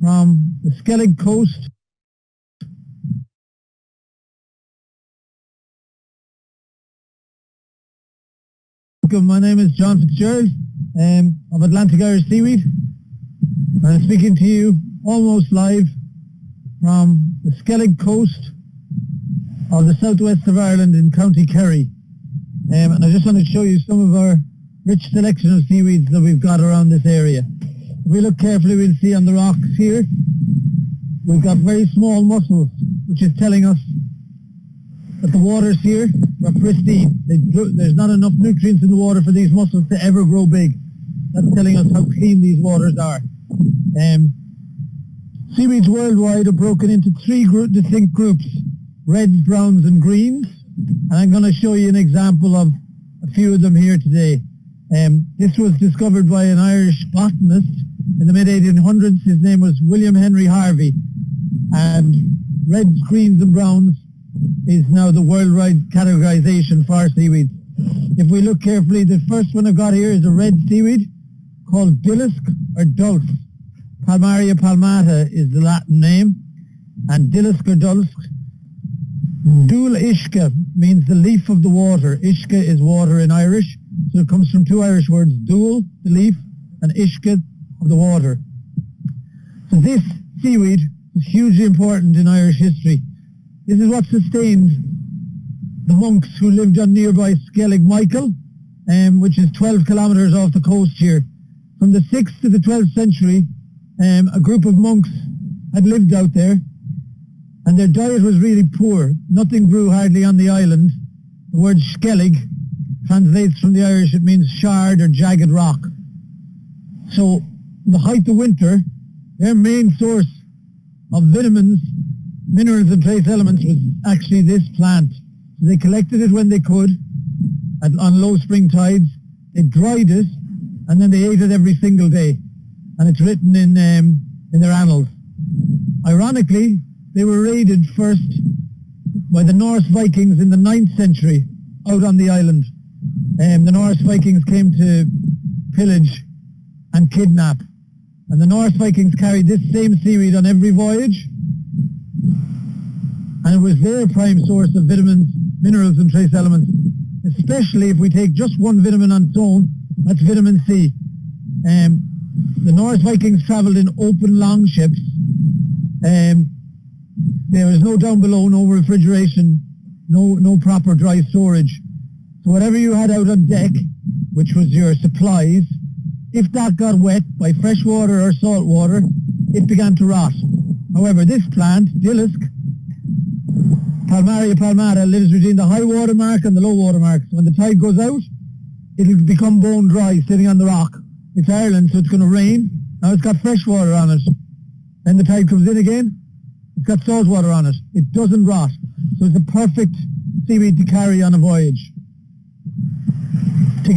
from the Skellig coast my name is John Fitzgerald of Atlantic Irish Seaweed. I'm speaking to you almost live from the Skellig coast of the southwest of Ireland in County Kerry. And I just want to show you some of our rich selection of seaweeds that we've got around this area. If we look carefully, we'll see on the rocks here, we've got very small mussels, which is telling us that the waters here are pristine. There's not enough nutrients in the water for these mussels to ever grow big. That's telling us how clean these waters are. Seaweeds worldwide are broken into three distinct groups: reds, browns and greens. And I'm going to show you an example of a few of them here today. This was discovered by an Irish botanist in the mid-1800s. His name was William Henry Harvey. And reds, greens and browns is now the worldwide categorization for seaweeds. If we look carefully, the first one I've got here is a red seaweed called dillisk or dulse. Palmaria palmata is the Latin name, and dillisk or dulse. Dul ishka means the leaf of the water. Ishka is water in Irish, so it comes from two Irish words, dul, the leaf, and ishka, of the water. So this seaweed is hugely important in Irish history. This is what sustained the monks who lived on nearby Skellig Michael, which is 12 kilometres off the coast here. From the 6th to the 12th century, a group of monks had lived out there, and their diet was really poor. Nothing grew hardly on the island. The word Skellig translates from the Irish, it means shard or jagged rock. So in the height of winter, their main source of vitamins, minerals and trace elements was actually this plant. So they collected it when they could on low spring tides. They dried it, and then they ate it every single day. And it's written in their annals. Ironically, they were raided first by the Norse Vikings in the 9th century out on the island. The Norse Vikings came to pillage and kidnap. And the Norse Vikings carried this same seaweed on every voyage. And it was their prime source of vitamins, minerals and trace elements, especially if we take just one vitamin on its own, that's vitamin C. The Norse Vikings travelled in open long ships. There was no down below, no refrigeration, no proper dry storage. So whatever you had out on deck, which was your supplies, if that got wet by fresh water or salt water, it began to rot. However, this plant, dillisk, Palmaria palmata, lives between the high water mark and the low water mark. So when the tide goes out, it'll become bone dry sitting on the rock. It's Ireland, so it's going to rain. Now it's got fresh water on it. Then the tide comes in again, it's got salt water on it. It doesn't rot. So it's a perfect seaweed to carry on a voyage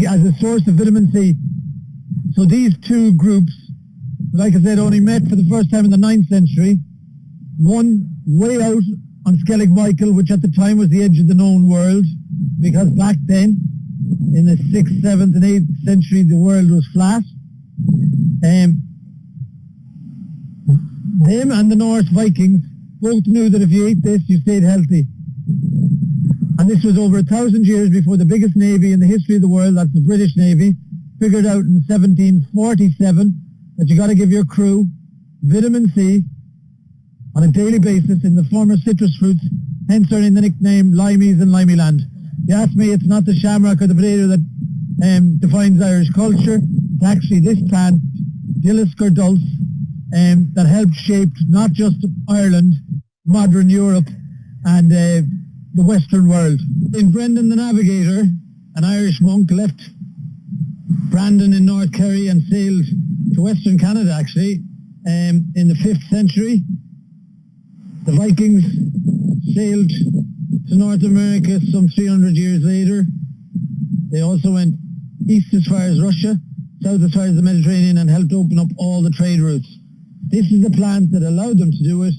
as a source of vitamin C. So these two groups, like I said, only met for the first time in the 9th century. One way out on Skellig Michael, which at the time was the edge of the known world, because back then, in the 6th, 7th and 8th century, the world was flat. Them and the Norse Vikings both knew that if you ate this, you stayed healthy. And this was over 1,000 years before the biggest navy in the history of the world, that's the British Navy, figured out in 1747 that you got to give your crew vitamin C on a daily basis in the form of citrus fruits, hence earning the nickname Limeys and Limeyland. You ask me, it's not the shamrock or the potato that defines Irish culture. It's actually this plant, dillisk or dulse, that helped shape not just Ireland, modern Europe, and the Western world. In Brendan the Navigator, an Irish monk left Brandon in North Kerry and sailed to Western Canada, actually, in the 5th century. The Vikings sailed to North America some 300 years later. They also went east as far as Russia, south as far as the Mediterranean, and helped open up all the trade routes. This is the plant that allowed them to do it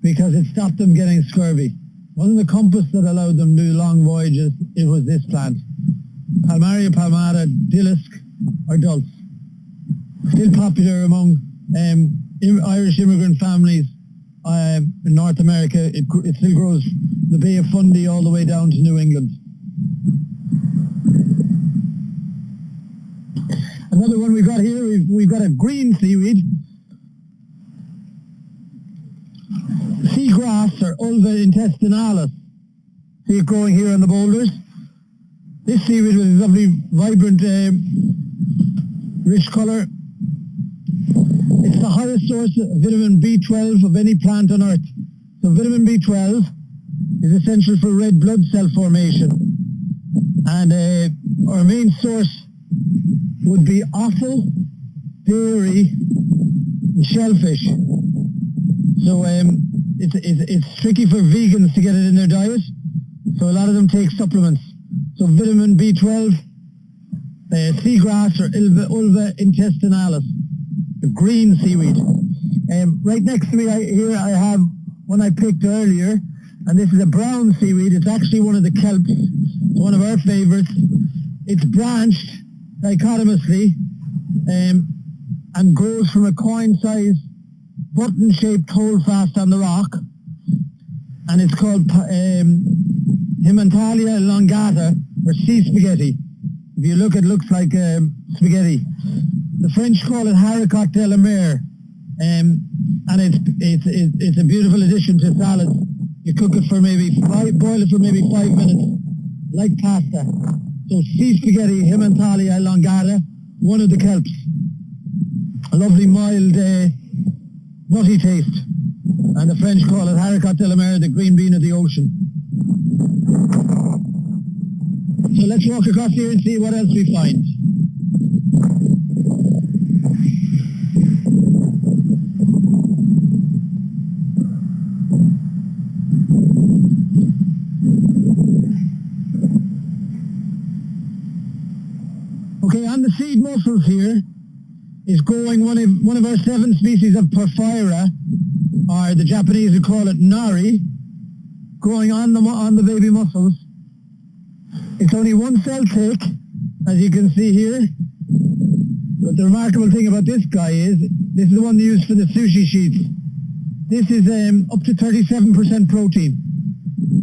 because it stopped them getting scurvy. It wasn't the compass that allowed them to do long voyages, it was this plant. Palmaria palmata, dillisk or dulse. Still popular among Irish immigrant families in North America. It still grows the Bay of Fungi all the way down to New England. Another one we've got here, we've got a green seaweed. Seagrass or Ulva intestinalis. See it growing here on the boulders. This seaweed with a lovely, vibrant, rich colour. It's the highest source of vitamin B12 of any plant on earth. So vitamin B12 is essential for red blood cell formation. And our main source would be offal, dairy, and shellfish. So it's tricky for vegans to get it in their diet. So a lot of them take supplements. So vitamin B12, seagrass or Ulva intestinalis, the green seaweed. Right next to me here I have one I picked earlier, and this is a brown seaweed. It's actually one of the kelps. It's one of our favourites. It's branched dichotomously and grows from a coin-sized button-shaped holdfast on the rock, and it's called Himantalia elongata, or sea spaghetti. If you look, it looks like spaghetti. The French call it haricot de la mer, and it's a beautiful addition to salads. You cook it for boil it for maybe 5 minutes, like pasta. So sea spaghetti, Himantalia elongata, one of the kelps. A lovely mild, nutty taste. And the French call it haricot de la mer, the green bean of the ocean. So let's walk across here and see what else we find. Okay, on the seed mussels here is growing one of our 7 species of Paphyra, or the Japanese would call it nari, growing on the baby mussels. It's only one cell thick, as you can see here. But the remarkable thing about this guy is, this is the one they use for the sushi sheets. This is up to 37% protein,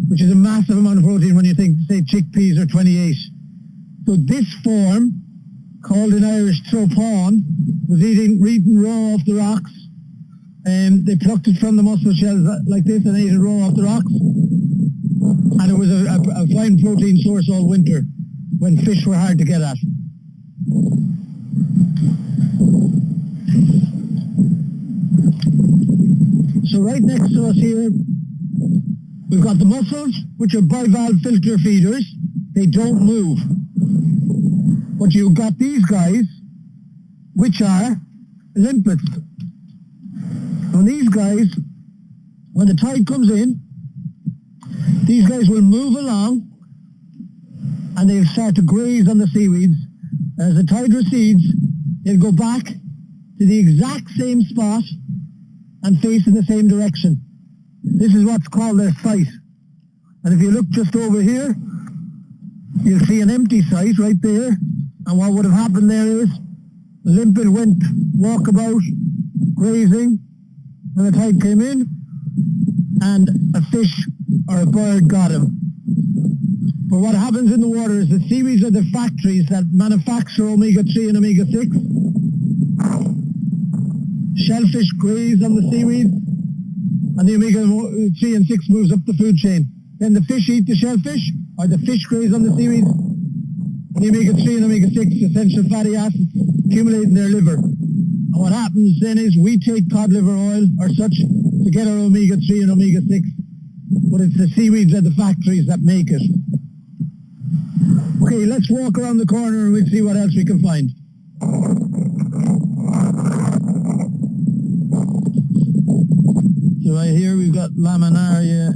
which is a massive amount of protein when you think, say, chickpeas are 28. So this form, called in Irish tropawn, was eaten raw off the rocks. They plucked it from the mussel shells like this and ate it raw off the rocks. And it was a fine protein source all winter when fish were hard to get at. So right next to us here, we've got the mussels, which are bivalve filter feeders. They don't move. But you've got these guys, which are limpets. And these guys, when the tide comes in, these guys will move along and they'll start to graze on the seaweeds. As the tide recedes, they'll go back to the exact same spot and face in the same direction. This is what's called their site. And if you look just over here, you'll see an empty site right there. And what would have happened there is the limpet went walkabout, grazing, when the tide came in, and a fish or a bird got him. But what happens in the water is the seaweeds are the factories that manufacture omega-3 and omega-6. Shellfish graze on the seaweeds, and the omega-3 and 6 moves up the food chain. Then the fish eat the shellfish, or the fish graze on the seaweeds, and the omega-3 and omega-6 essential fatty acids accumulate in their liver. And what happens then is we take cod liver oil or such to get our omega-3 and omega-6, but it's the seaweeds at the factories that make it. Okay, let's walk around the corner and we'll see what else we can find. So right here we've got Laminaria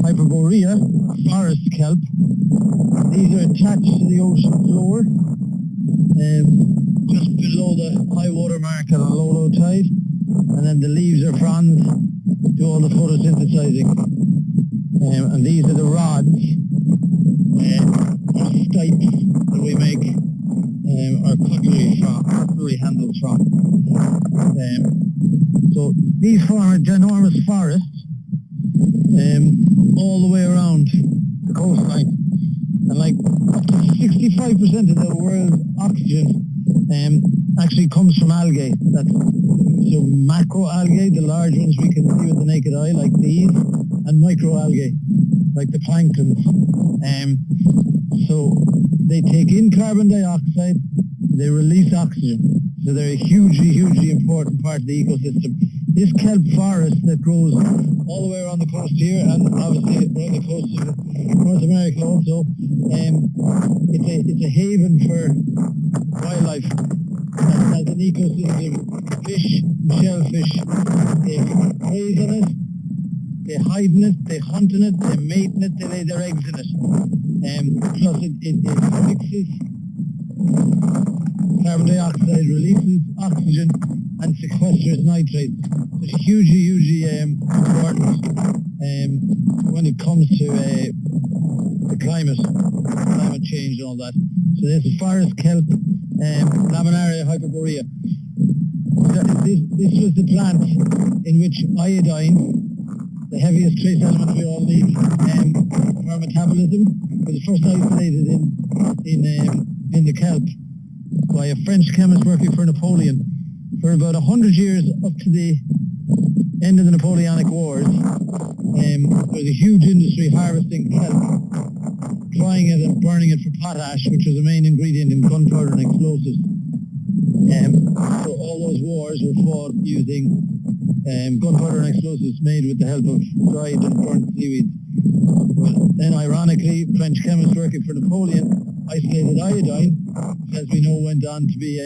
hyperborea, forest kelp. These are attached to the ocean floor, just below the high water mark at a low tide, and then the leaves or fronds do all the photosynthesizing. And these are the rods, or stipes that we make, or cutlery handled trough. So these form a ginormous forests all the way around the coastline, and like up to 65% of the world's oxygen actually comes from algae. So macroalgae, the large ones we can see with the naked eye, like these, and microalgae, like the planktons. So they take in carbon dioxide, they release oxygen. So they're a hugely important part of the ecosystem. This kelp forest that grows all the way around the coast here, and obviously around the coast of North America also, it's a haven for wildlife. As an ecosystem, fish, shellfish, they graze on it, they hide in it, they hunt in it, they mate in it, they lay their eggs in it. Plus it mixes carbon dioxide, releases oxygen, and sequesters nitrates. So it's hugely important when it comes to the climate change and all that. So there's the forest kelp, Laminaria hyperborea. This was the plant in which iodine, the heaviest trace element we all need for our metabolism, was first isolated in the kelp by a French chemist working for Napoleon. For about 100 years up to the end of the Napoleonic Wars, there was a huge industry harvesting kelp, drying it and burning it for potash, which was the main ingredient in gunpowder and explosives. So all those wars were fought using gunpowder and explosives made with the help of dried and burnt seaweeds. Well, then ironically, French chemists working for Napoleon isolated iodine, which as we know went on to be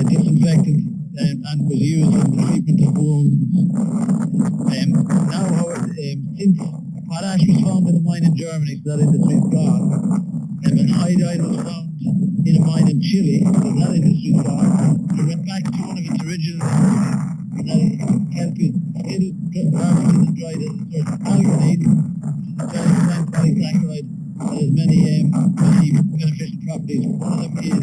disinfected and was used in the treatment of wounds. Now, however, since potash was found in a mine in Germany, so that industry is gone, and iodine was found in a mine in Chile, so that industry is gone. It went back to one of its original industries, and that is kelp is still harvested and dried as a sort of alginate, which is a very plant polysaccharide that has many beneficial properties. One of them is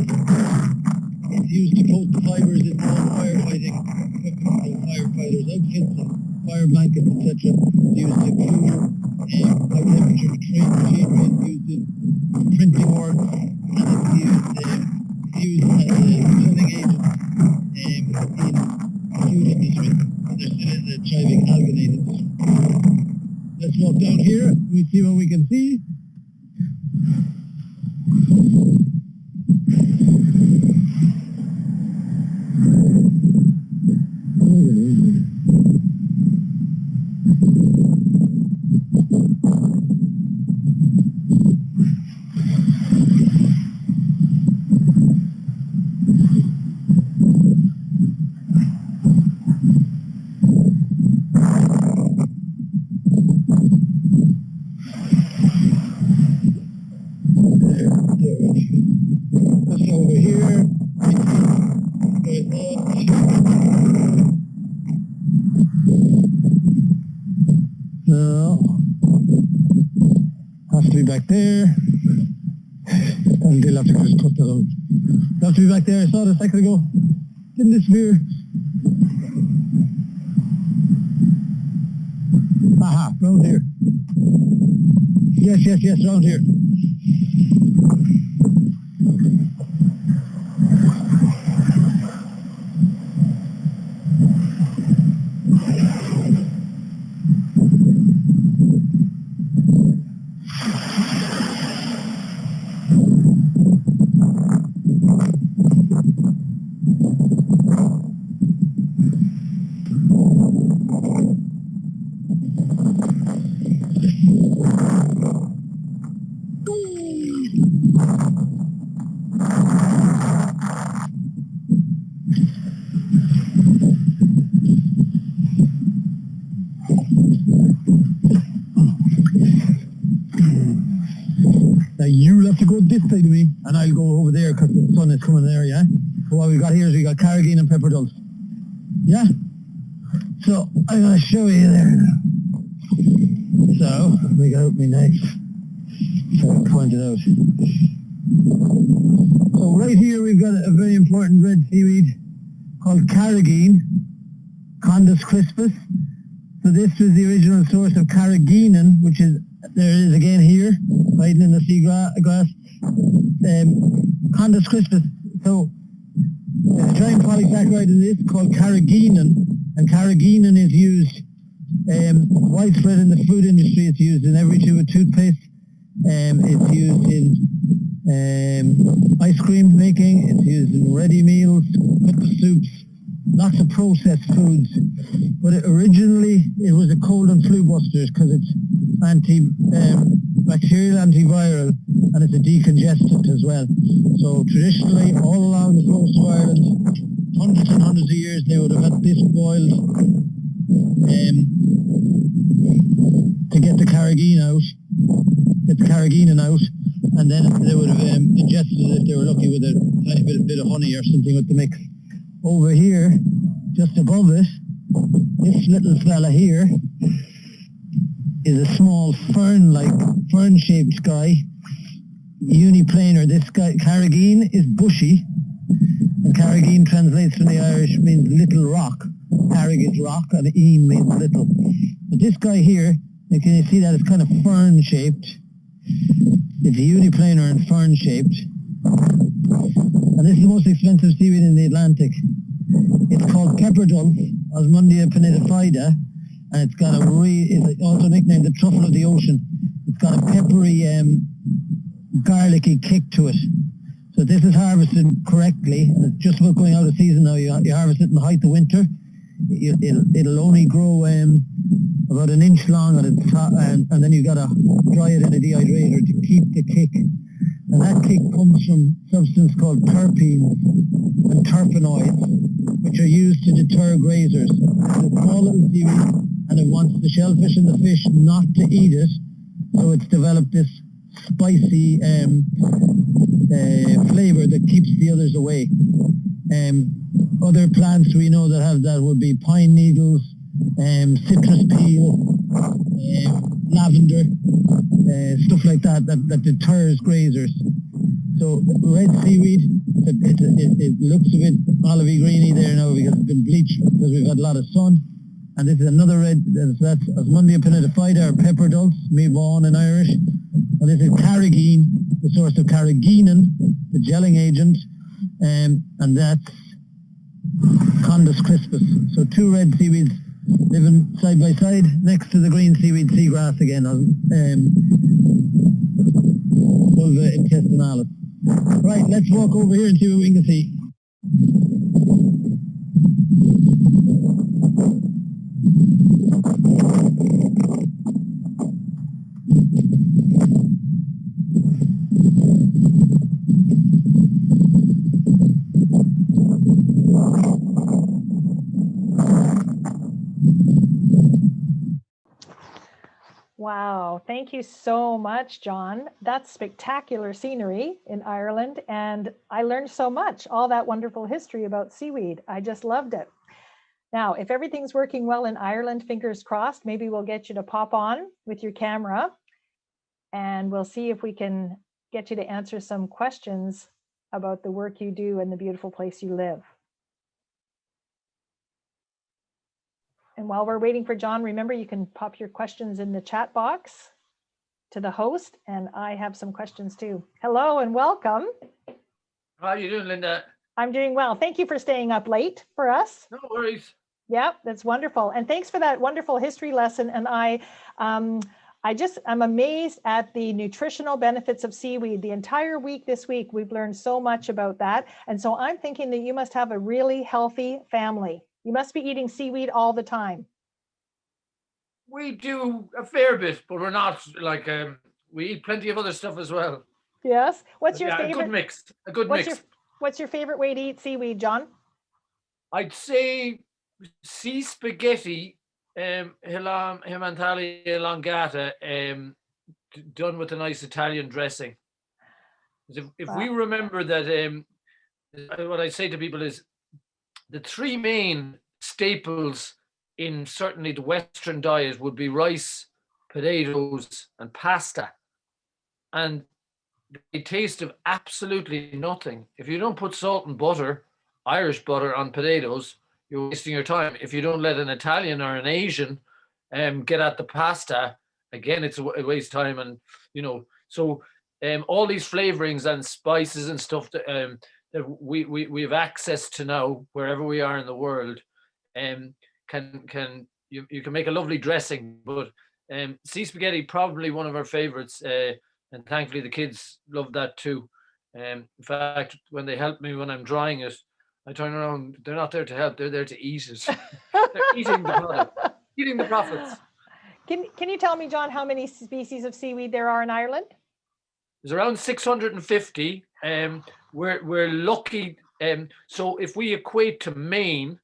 it's used to coat the fibres in firefighting equipment, so firefighters' outfits and fire blankets, etc. It's used to cool high temperature train machinery, it's used in printing work, and it's used as a filling agent in the food industry. And there still is a thriving alginate industry. Let's walk down here and we see what we can see. Let's go over here. No. Has to be back there. And they'll have to just cut that out. They'll have to be back there. I saw it a second ago. Didn't disappear. Aha, round here. Yes, round here. You'll have to go this side of me, and I'll go over there because the sun is coming there, yeah? So what we've got here is we've got Carrigan and Pepperdine. Yeah? So I'm going to show you there now. So, we got my knife. So I point it out. So right here we've got a very important red seaweed called Carrigan, Condus crispus. So this was the original source of carrageenan, which is, there it is again here, hiding in the sea grass. Condus crispus. So there's a giant polysaccharide in this called carrageenan, and carrageenan is used widespread in the food industry. It's used in every tube of toothpaste. It's used in ice cream making. It's used in ready meals, cooked soups, lots of processed foods. But originally it was a cold and flu busters because it's bacterial, antiviral, and it's a decongestant as well. So traditionally, all along the coast of Ireland, hundreds and hundreds of years, they would have had this boiled to get the carrageen out, and then they would have ingested it if they were lucky with a tiny bit of honey or something with the mix. Over here, just above it, this little fella here is a small fern-shaped guy, uniplanar. This guy, carrageen, is bushy, and carrageen translates from the Irish, means little rock. Carrig is rock, and een means little. But this guy here, can you see that it's kind of fern-shaped? It's uniplanar and fern-shaped. And this is the most expensive seaweed in the Atlantic. It's called Pepperdine, Osmundia pinnatifida, and it's got it's also nicknamed the truffle of the ocean. It's got a peppery, garlicky kick to it. So this is harvested correctly, and it's just about going out of season now. You harvest it in the height of winter. It'll only grow about an inch long at its top, and then you got to dry it in a dehydrator to keep the kick. And that kick comes from a substance called terpenes and terpenoids, which are used to deter grazers. It's a small little seaweed, and it wants the shellfish and the fish not to eat it, so it's developed this spicy flavor that keeps the others away. Other plants we know that have that would be pine needles, citrus peel, lavender, stuff like that deters grazers. So red seaweed, it looks a bit olivey greeny there now because it's been bleached because we've had a lot of sun. And this is another red, that's Osmundia pinnatifida, or pepper dulse, meabon in Irish. And this is carrageen, the source of carrageenan, the gelling agent, and that's Condus crispus. So two red seaweeds living side by side next to the green seaweed seagrass again, Vulva intestinalis. Right, let's walk over here and see what we can see. Wow, thank you so much, John. That's spectacular scenery in Ireland, and I learned so much, all that wonderful history about seaweed. I just loved it. Now, if everything's working well in Ireland, fingers crossed, maybe we'll get you to pop on with your camera, and we'll see if we can get you to answer some questions about the work you do and the beautiful place you live. And while we're waiting for John, remember you can pop your questions in the chat box to the host, and I have some questions too. Hello and welcome. How are you doing, Linda? I'm doing well. Thank you for staying up late for us. No worries. Yeah, that's wonderful. And thanks for that wonderful history lesson. And I'm amazed at the nutritional benefits of seaweed. The entire week this week, we've learned so much about that. And so I'm thinking that you must have a really healthy family. You must be eating seaweed all the time. We do a fair bit, but we're not like, we eat plenty of other stuff as well. Yes. What's your favorite? A good mix. A good mix. What's your favorite way to eat seaweed, John? I'd say sea spaghetti, Himantali elongata, done with a nice Italian dressing. If we remember that, what I say to people is the three main staples in certainly the Western diet would be rice, potatoes, and pasta. And they taste of absolutely nothing. If you don't put salt and butter, Irish butter on potatoes, you're wasting your time. If you don't let an Italian or an Asian get at the pasta, again, it's a waste of time. And, so all these flavorings and spices and stuff that we have access to now, wherever we are in the world, you can make a lovely dressing. But sea spaghetti, probably one of our favorites. And thankfully the kids love that too. In fact, when they help me when I'm drying it, I turn around, they're not there to help, they're there to eat it. They're eating the product, eating the profits. Can you tell me, John, how many species of seaweed there are in Ireland? There's around 650. We're lucky. So if we equate to Maine,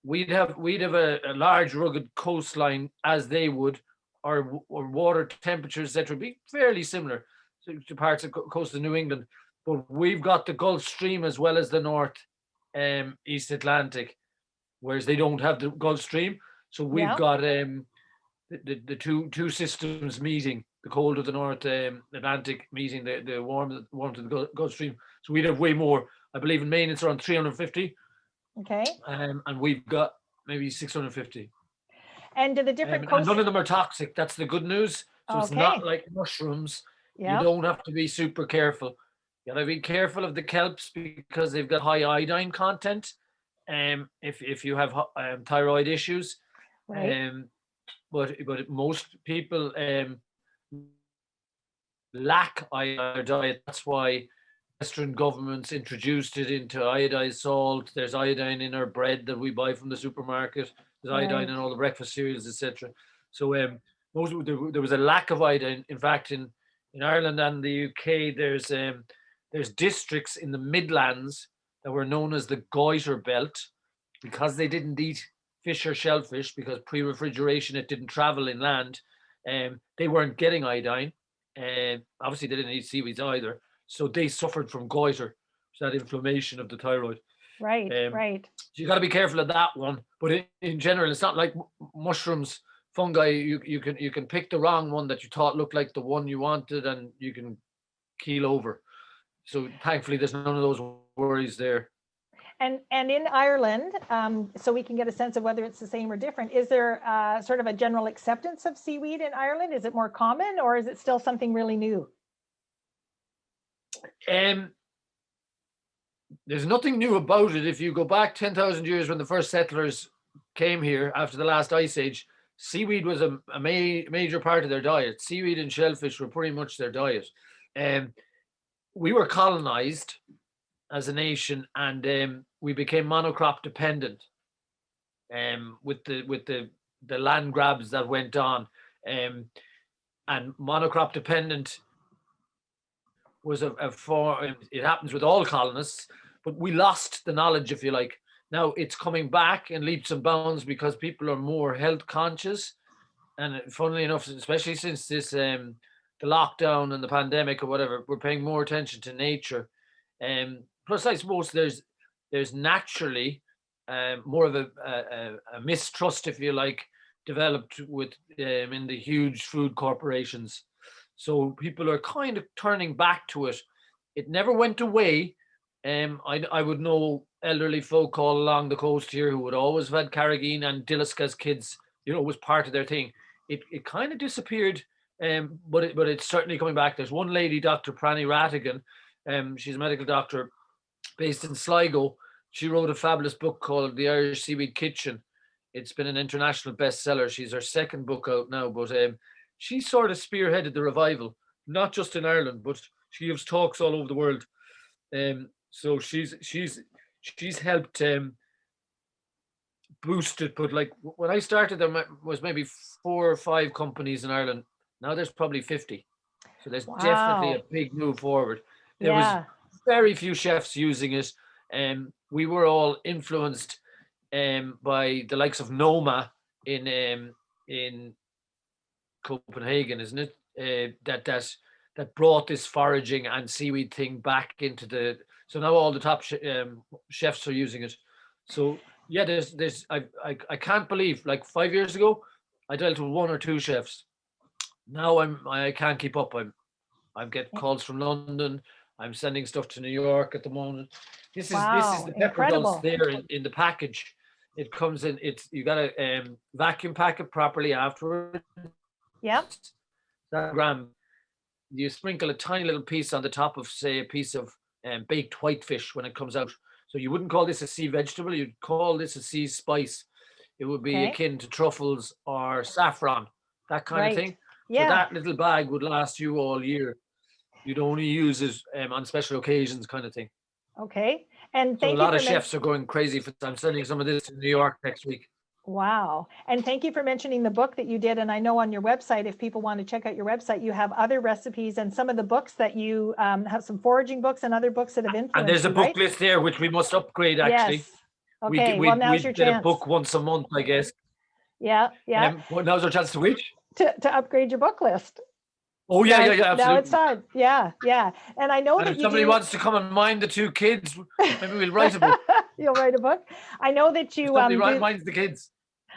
we'd have a large rugged coastline as they would. Our water temperatures, etc., would be fairly similar to parts of coast of New England, but we've got the Gulf Stream as well as the North East Atlantic, whereas they don't have the Gulf Stream. So we've got the two systems meeting, the cold of the North Atlantic meeting the warm of the Gulf Stream. So we'd have way more. I believe in Maine it's around 350. Okay. And we've got maybe 650. And do the different and none of them are toxic. That's the good news. So it's not like mushrooms. Yeah. You don't have to be super careful. You gotta be careful of the kelps because they've got high iodine content. If you have thyroid issues, right. But most people lack iodine in their diet. That's why Western governments introduced it into iodized salt. There's iodine in our bread that we buy from the supermarket. There's iodine in all the breakfast cereals, etc. So there was a lack of iodine. In fact, in Ireland and the UK, there's districts in the Midlands that were known as the goiter belt because they didn't eat fish or shellfish because pre-refrigeration it didn't travel inland. They weren't getting iodine. Obviously, they didn't eat seaweeds either. So they suffered from goiter, that inflammation of the thyroid. Right, right. So you got to be careful of that one. But in general, it's not like mushrooms, fungi. You can pick the wrong one that you thought looked like the one you wanted, and you can keel over. So thankfully, there's none of those worries there. And in Ireland, so we can get a sense of whether it's the same or different, is there sort of a general acceptance of seaweed in Ireland? Is it more common or is it still something really new? There's nothing new about it. If you go back 10,000 years when the first settlers came here after the last ice age, seaweed was a major part of their diet. Seaweed and shellfish were pretty much their diet. We were colonized as a nation, and we became monocrop dependent with the land grabs that went on. And monocrop dependent was a form. It happens with all colonists, but we lost the knowledge, if you like. Now it's coming back in leaps and bounds because people are more health conscious, and funnily enough, especially since this the lockdown and the pandemic or whatever, we're paying more attention to nature. Plus, I suppose there's naturally more of a mistrust, if you like, developed with in the huge food corporations. So people are kind of turning back to it. It never went away. I would know elderly folk all along the coast here who would always have had Carrigan and Dillisk as kids. You know, it was part of their thing. It kind of disappeared, but it's certainly coming back. There's one lady, Dr. Pranny Rattigan. She's a medical doctor based in Sligo. She wrote a fabulous book called The Irish Seaweed Kitchen. It's been an international bestseller. She's her second book out now, but she sort of spearheaded the revival, not just in Ireland, but she gives talks all over the world. So she's helped boost it. But like when I started, there was maybe 4 or 5 companies in Ireland. Now there's probably 50. So there's definitely a big move forward. There was very few chefs using it. We were all influenced by the likes of Noma in Copenhagen, isn't it? That brought this foraging and seaweed thing back into the. So now all the top chefs are using it. So yeah, there's I can't believe, like 5 years ago, I dealt with 1 or 2 chefs. Now I can't keep up. I'm getting calls from London. I'm sending stuff to New York at the moment. This is Wow, the pepper dust incredible. there in the package. It comes in. You got to vacuum pack it properly afterwards. Yep. That gram, you sprinkle a tiny little piece on the top of, say, a piece of baked whitefish when it comes out. So you wouldn't call this a sea vegetable. You'd call this a sea spice. It would be Okay. akin to truffles or saffron, that kind of Right. thing. So Yeah. that little bag would last you all year. You'd only use it on special occasions, kind of thing. Okay. And So a thank you lot for of chefs are going crazy for. I'm sending some of this to New York next week. Wow. And thank you for mentioning the book that you did. And I know on your website, if people want to check out your website, you have other recipes and some of the books that you have, some foraging books and other books that have influenced you, And there's a book right? list there, which we must upgrade, actually. Yes. Okay. Well, now's your get chance. a book once a month, I guess. Yeah. Yeah. Well, now's our chance to which? To upgrade your book list. Oh, yeah, Now absolutely. it's time. Yeah. Yeah. And I know And that if somebody wants to come and mind the two kids, maybe we'll write a book. You'll write a book. I know that you minds the kids.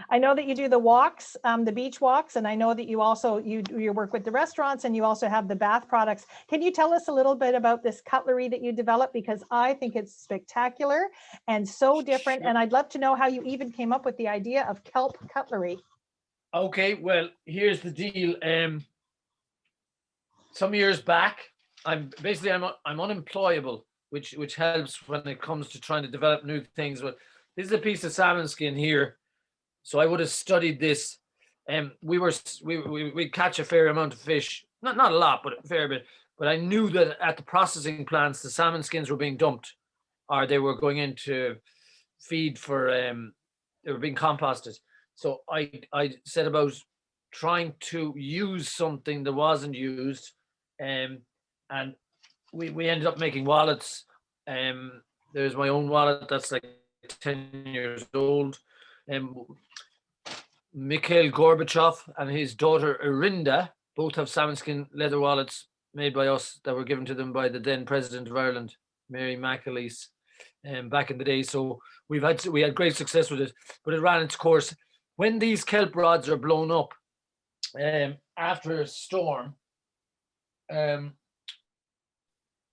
I know that you do the walks, the beach walks, and I know that you also you work with the restaurants, and you also have the bath products. Can you tell us a little bit about this cutlery that you developed? Because I think it's spectacular and so different. Sure. And I'd love to know how you even came up with the idea of kelp cutlery. Okay, well, here's the deal. Some years back, I'm unemployable, which helps when it comes to trying to develop new things. But this is a piece of salmon skin here. So I would have studied this. We catch a fair amount of fish, not a lot, but a fair bit. But I knew that at the processing plants, the salmon skins were being dumped, or they were going into feed for. They were being composted. So I set about trying to use something that wasn't used, and we ended up making wallets. There's my own wallet that's like 10 years old. Mikhail Gorbachev and his daughter Irinda both have salmon skin leather wallets made by us that were given to them by the then president of Ireland, Mary McAleese, back in the day. So we had great success with it, but it ran its course. When these kelp rods are blown up after a storm,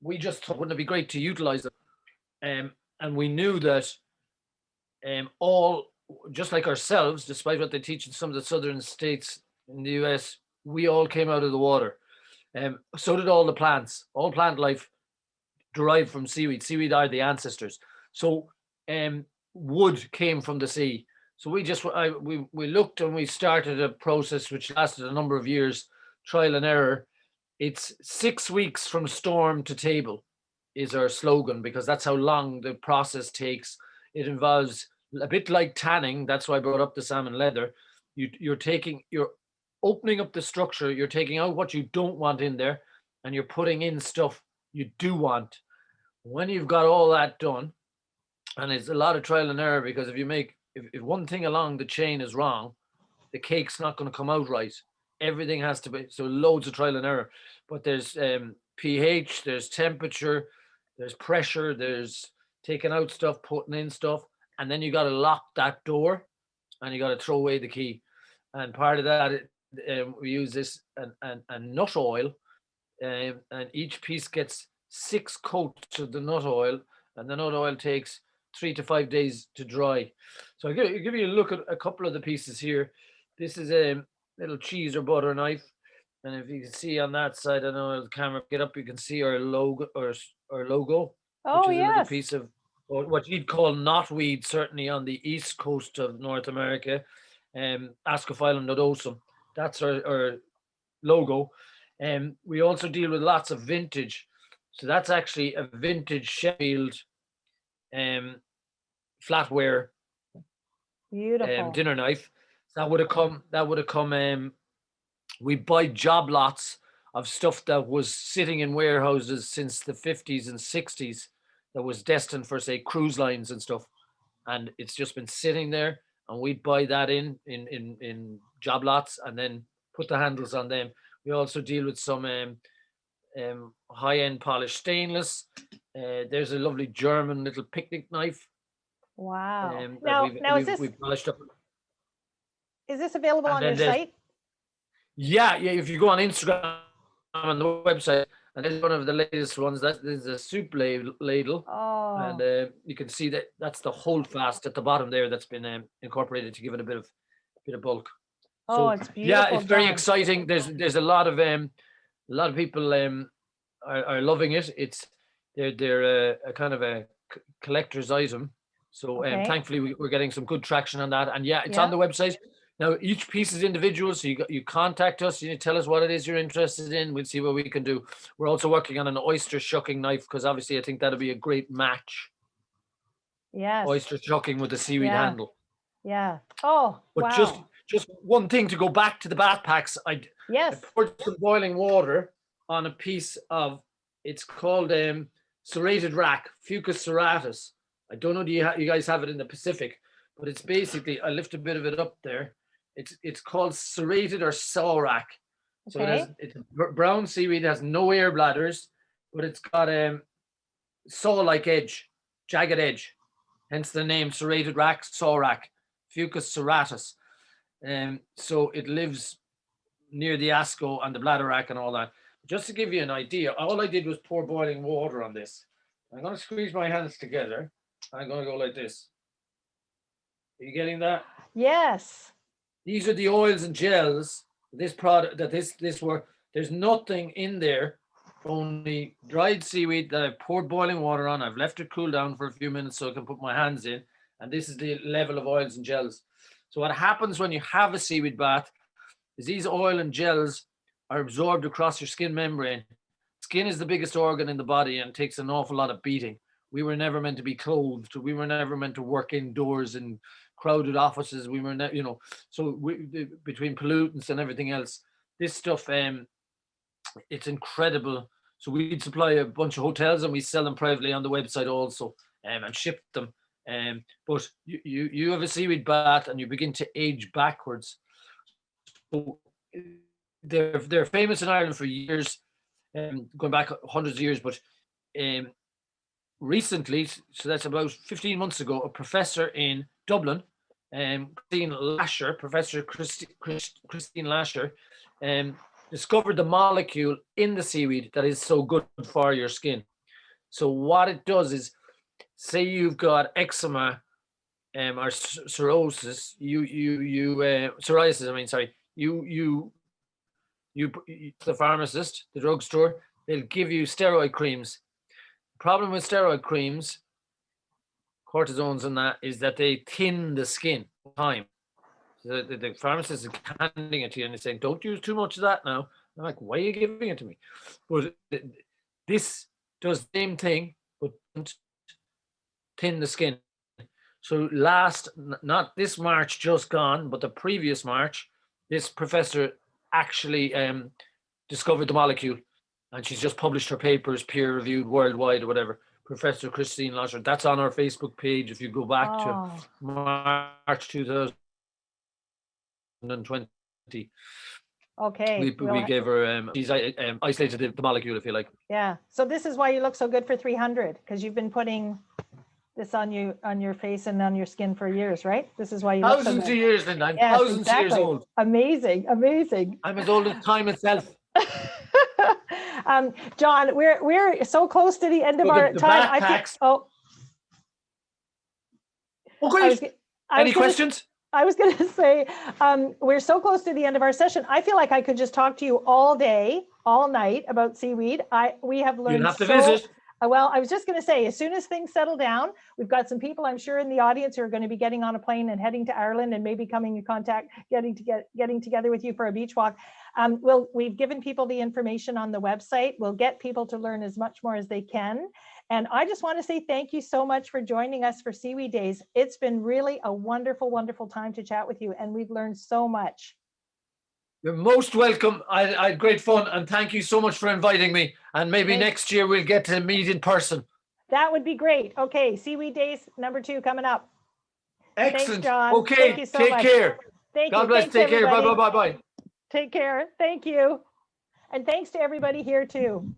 we just thought, wouldn't it be great to utilize them? And we knew that all, just like ourselves, despite what they teach in some of the southern states in the US, we all came out of the water. So did all the plants. All plant life derived from seaweed. Seaweed are the ancestors. So wood came from the sea. So we looked and we started a process which lasted a number of years, trial and error. It's 6 weeks from storm to table is our slogan, because that's how long the process takes. It involves a bit like tanning. That's why I brought up the salmon leather. You're opening up the structure. You're taking out what you don't want in there, and you're putting in stuff you do want. When you've got all that done, and it's a lot of trial and error, because if one thing along the chain is wrong, the cake's not going to come out right. Everything has to be, so loads of trial and error. But there's pH, there's temperature, there's pressure, there's taking out stuff, putting in stuff, and then you got to lock that door, and you got to throw away the key. And part of that, we use this and nut oil, and each piece gets 6 coats of the nut oil, and the nut oil takes 3 to 5 days to dry. So I'll give you a look at a couple of the pieces here. This is a little cheese or butter knife, and if you can see on that side, I know the camera get up, you can see our logo, Oh, which is a little yes. piece of what you'd call knotweed, certainly on the east coast of North America, Ascophyllum nodosum. That's our logo. We also deal with lots of vintage. So that's actually a vintage Sheffield flatware Beautiful. dinner knife. That would have come. We buy job lots of stuff that was sitting in warehouses since the 50s and 60s that was destined for, say, cruise lines and stuff, and it's just been sitting there, and we'd buy that in job lots and then put the handles on them. We also deal with some high-end polished stainless. There's a lovely German little picnic knife. Wow. Now we've polished up. Is this available on your site? Yeah. If you go on Instagram, on the website, and this is one of the latest ones. That is a soup ladle, Oh, and you can see that that's the holdfast at the bottom there that's been incorporated to give it a bit of bulk. oh, So it's yeah, beautiful, it's very John. exciting. There's a lot of people are loving it. They're a kind of a collector's item. So Okay. thankfully we're getting some good traction on that. And yeah, it's on the website. Now each piece is individual, so you contact us, you tell us what it is you're interested in. We'll see what we can do. We're also working on an oyster shucking knife because obviously I think that'll be a great match. Yes. Oyster shucking with the seaweed handle. Yeah. Oh, But wow. just one thing to go back to the bath packs. I poured some boiling water on a piece of, it's called Serrated Rack, Fucus serratus. I don't know, you guys have it in the Pacific, but it's basically, I lift a bit of it up there. It's called serrated or saw rack. So it's brown seaweed, has no air bladders, but it's got a saw-like edge, jagged edge. Hence the name Serrated Rack, saw rack, Fucus serratus. So it lives near the asco and the bladder rack and all that. Just to give you an idea, all I did was pour boiling water on this. I'm going to squeeze my hands together. I'm going to go like this. Are you getting that? Yes. These are the oils and gels. This product that this were. There's nothing in there, only dried seaweed that I've poured boiling water on. I've left it cool down for a few minutes so I can put my hands in. And this is the level of oils and gels. So what happens when you have a seaweed bath is these oil and gels are absorbed across your skin membrane. Skin is the biggest organ in the body and takes an awful lot of beating. We were never meant to be clothed. We were never meant to work indoors in crowded offices. We were, so between pollutants and everything else, this stuff, it's incredible. So we'd supply a bunch of hotels and we sell them privately on the website also, and ship them. But you have a seaweed bath and you begin to age backwards. So they're famous in Ireland for years, going back hundreds of years, but recently, so that's about 15 months ago, a professor in Dublin, Professor Christine Lasher, discovered the molecule in the seaweed that is so good for your skin. So what it does is, say you've got eczema or psoriasis, the pharmacist, the drugstore, they'll give you steroid creams. Problem with steroid creams, cortisones and that, is that they thin the skin over time. So the pharmacist is handing it to you and they're saying, don't use too much of that now. I'm like, why are you giving it to me? But this does the same thing, but don't thin the skin. So not this March just gone, but the previous March, this professor actually discovered the molecule, and she's just published her papers, peer-reviewed worldwide or whatever. Professor Christine Lasher. That's on our Facebook page. If you go back to March 2020. Okay. We gave her, she's isolated the molecule, if you like. Yeah. So this is why you look so good for 300, because you've been putting this on your face and on your skin for years, right? This is why you look so good. Thousands of years, Linda. I'm thousands of years old. Amazing. I'm as old as time itself. John, we're so close to the end of our time. Great. Any questions? I was going to say, we're so close to the end of our session. I feel like I could just talk to you all day, all night about seaweed. We have learned. You'll have to visit. Well, I was just going to say, as soon as things settle down, we've got some people, I'm sure, in the audience who are going to be getting on a plane and heading to Ireland and maybe coming in contact, getting together with you for a beach walk. We've given people the information on the website. We'll get people to learn as much more as they can. And I just want to say thank you so much for joining us for Seaweed Days. It's been really a wonderful, wonderful time to chat with you, and we've learned so much. You're most welcome. I had great fun, and thank you so much for inviting me. And maybe next year we'll get to meet in person. That would be great. Okay, Seaweed Days #2 coming up. Excellent. Thanks, John. Okay, thank you so take much. care. Thank God you. bless. Thanks, take care. Everybody. Bye. Take care. Thank you. And thanks to everybody here too.